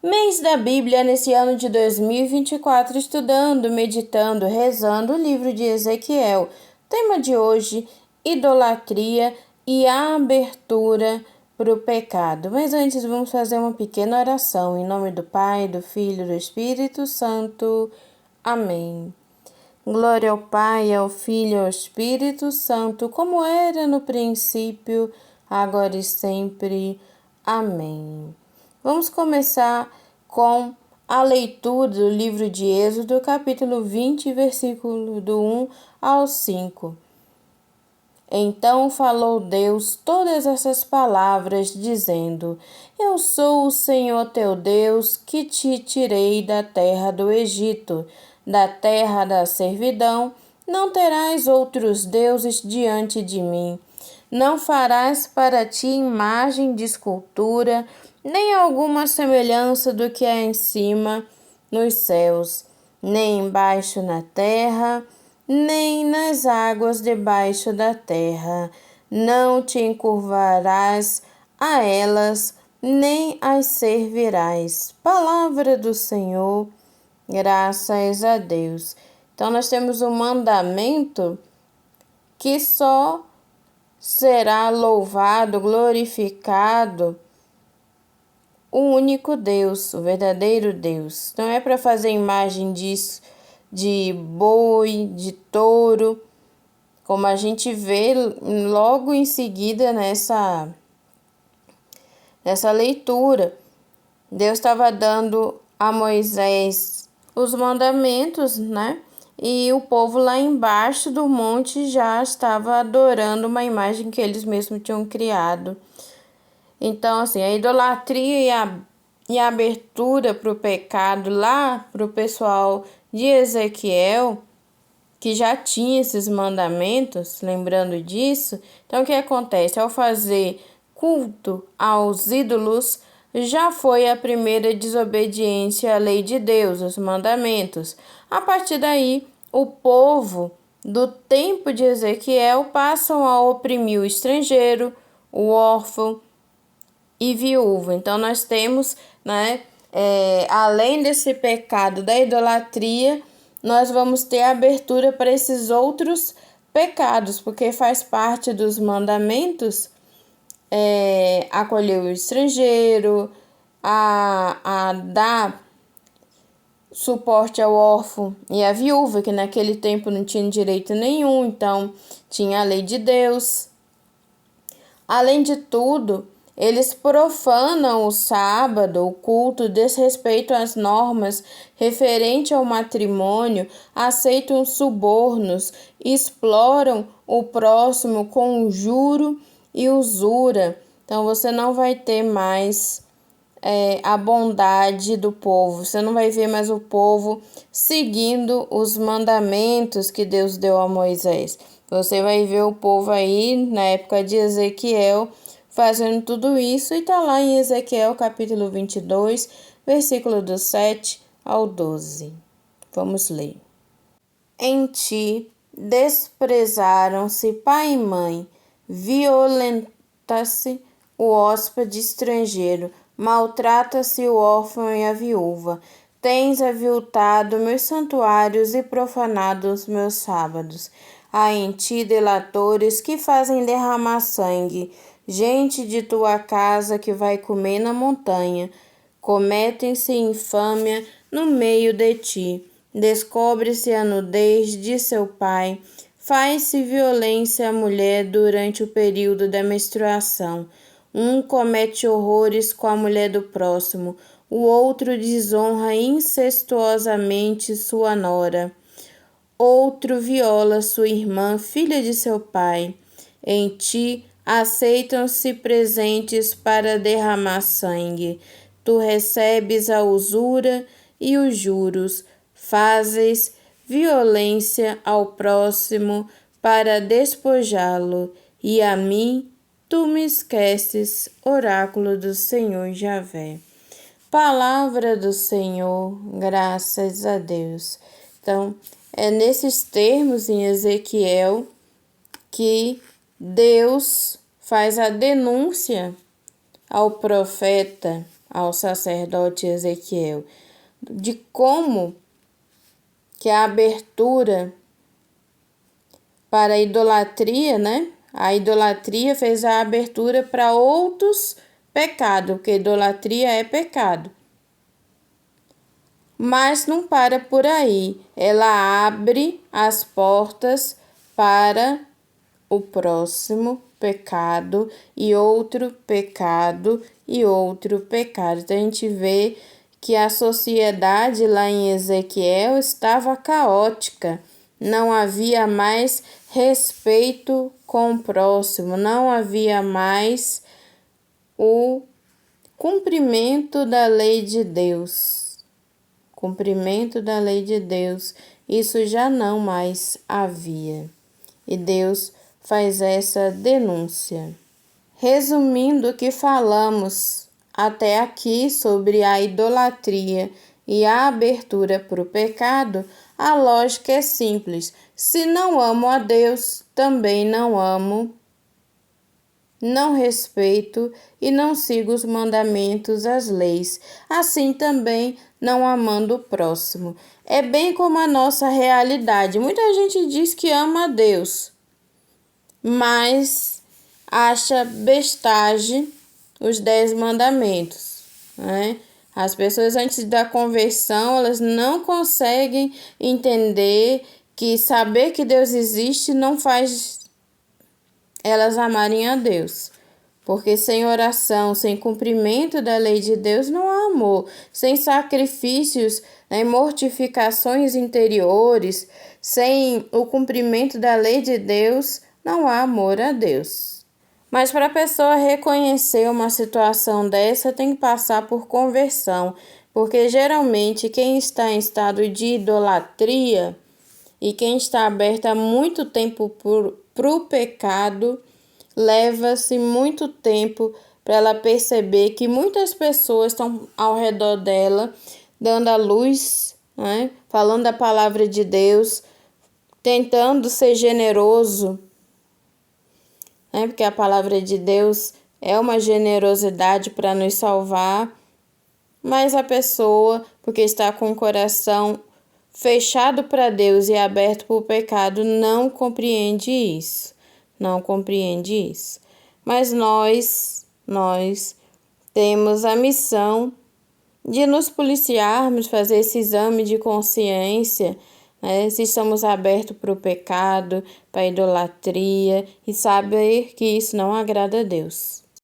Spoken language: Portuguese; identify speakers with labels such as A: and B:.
A: Mês da Bíblia nesse ano de 2024, estudando, meditando, rezando o livro de Ezequiel. Tema de hoje: idolatria e a abertura para o pecado. Mas antes vamos fazer uma pequena oração. Em nome do Pai, do Filho e do Espírito Santo. Amém. Glória ao Pai, ao Filho e ao Espírito Santo, como era no princípio, agora e sempre. Amém. Vamos começar com a leitura do livro de Êxodo, capítulo 20, versículo do 1 ao 5. Então falou Deus todas essas palavras, dizendo: Eu sou o Senhor teu Deus, que te tirei da terra do Egito, da terra da servidão. Não terás outros deuses diante de mim. Não farás para ti imagem de escultura, nem alguma semelhança do que há em cima nos céus, nem embaixo na terra, nem nas águas debaixo da terra. Não te encurvarás a elas, nem as servirás. Palavra do Senhor, graças a Deus. Então, nós temos um mandamento que só será louvado, glorificado o único Deus, o verdadeiro Deus. Não é para fazer imagem de boi, de touro, como a gente vê logo em seguida nessa leitura. Deus estava dando a Moisés os mandamentos, né? E o povo lá embaixo do monte já estava adorando uma imagem que eles mesmos tinham criado. Então, assim, a idolatria e a abertura para o pecado lá para o pessoal de Ezequiel, que já tinha esses mandamentos, lembrando disso. Então, o que acontece? Ao fazer culto aos ídolos, já foi a primeira desobediência à lei de Deus, os mandamentos. A partir daí, o povo do tempo de Ezequiel passam a oprimir o estrangeiro, o órfão e viúvo. Então, nós temos, além desse pecado da idolatria, nós vamos ter abertura para esses outros pecados, porque faz parte dos mandamentos acolher o estrangeiro, a dar suporte ao órfão e à viúva, que naquele tempo não tinha direito nenhum, então tinha a lei de Deus. Além de tudo, eles profanam o sábado, o culto, desrespeitam as normas referente ao matrimônio, aceitam subornos, exploram o próximo com juro e usura. Então, você não vai ter mais a bondade do povo. Você não vai ver mais o povo seguindo os mandamentos que Deus deu a Moisés. Você vai ver o povo aí, na época de Ezequiel, fazendo tudo isso, e está lá em Ezequiel capítulo 22, versículo do 7 ao 12. Vamos ler. Em ti desprezaram-se pai e mãe, violenta-se o hóspede estrangeiro, maltrata-se o órfão e a viúva. Tens aviltado meus santuários e profanado os meus sábados. Há em ti delatores que fazem derramar sangue, gente de tua casa que vai comer na montanha. Cometem-se infâmia no meio de ti. Descobre-se a nudez de seu pai. Faz-se violência à mulher durante o período da menstruação. Um comete horrores com a mulher do próximo, o outro desonra incestuosamente sua nora. Outro viola sua irmã, filha de seu pai. Em ti aceitam-se presentes para derramar sangue. Tu recebes a usura e os juros. Fazes violência ao próximo para despojá-lo, e a mim tu me esqueces, oráculo do Senhor Javé. Palavra do Senhor, graças a Deus. Então, é nesses termos em Ezequiel que Deus faz a denúncia ao profeta, ao sacerdote Ezequiel de como que a abertura para a idolatria, né? A idolatria fez a abertura para outros pecados, porque idolatria é pecado. Mas não para por aí. Ela abre as portas para o próximo pecado e outro pecado e outro pecado. Então a gente vê que a sociedade lá em Ezequiel estava caótica. Não havia mais respeito com o próximo, não havia mais o cumprimento da lei de Deus. Cumprimento da lei de Deus, isso já não mais havia. E Deus faz essa denúncia. Resumindo o que falamos até aqui sobre a idolatria e a abertura para o pecado, a lógica é simples. Se não amo a Deus, também não amo, não respeito e não sigo os mandamentos, as leis. Assim também não amando o próximo. É bem como a nossa realidade. Muita gente diz que ama a Deus, mas acha bestagem os 10 mandamentos, né? As pessoas antes da conversão, elas não conseguem entender que saber que Deus existe não faz elas amarem a Deus. Porque sem oração, sem cumprimento da lei de Deus, não há amor. Sem sacrifícios, né, mortificações interiores, sem o cumprimento da lei de Deus, não há amor a Deus. Mas para a pessoa reconhecer uma situação dessa, tem que passar por conversão. Porque geralmente quem está em estado de idolatria e quem está aberto há muito tempo para o pecado, leva-se muito tempo para ela perceber que muitas pessoas estão ao redor dela, dando a luz, né? Falando da palavra de Deus, tentando ser generoso, né? Porque a palavra de Deus é uma generosidade para nos salvar, mas a pessoa, porque está com o coração fechado para Deus e aberto para o pecado, não compreende isso. Não compreende isso. Mas nós temos a missão de nos policiarmos, fazer esse exame de consciência, né? Se estamos abertos para o pecado, para a idolatria, e saber que isso não agrada a Deus.